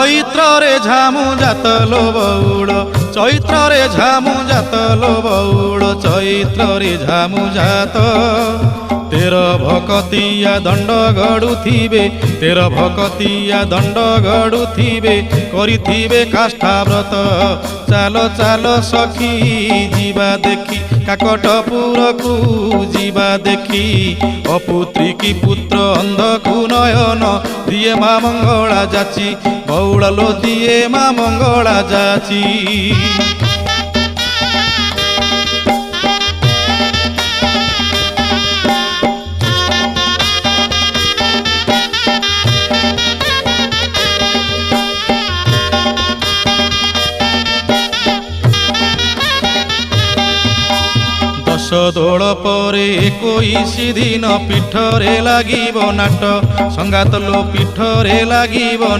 ଚୈତ୍ରରେ ଝାମୁ ଜାତଲୋ ବଉଳ ଚୈତ୍ରରେ ଝାମୁ ଜାତଲୋ ବଉଳ ଚୈତ୍ରରେ ଝାମୁ ଜାତ ତେର ଭକତିଆ ଦଣ୍ଡ ଗଡ଼ୁଥିବେ ତେର ଭକତିଆ ଦଣ୍ଡ ଗଡ଼ୁଥିବେ କରିଥିବେ କାଷ୍ଠାବ୍ରତ ଚାଲ ଚାଲ ସଖୀ ଯିବା ଦେଖି କାକଟପୁରକୁ ଯିବା ଦେଖି ଅପୁତ୍ରୀ କି ପୁତ୍ର ଅନ୍ଧକୁ ନୟନ ଦିଏ ମା ମଙ୍ଗଳା ଯାଚି ବଉଳ ଲୋ ଦିଏ ମା ମଙ୍ଗଳା ଯାଚି। ଦୋଳ ପରେ 21 ଦିନ ପୀଠରେ ଲାଗିବ ନାଟ ସଙ୍ଗାତ ଲୋ ପୀଠରେ ଲାଗିବ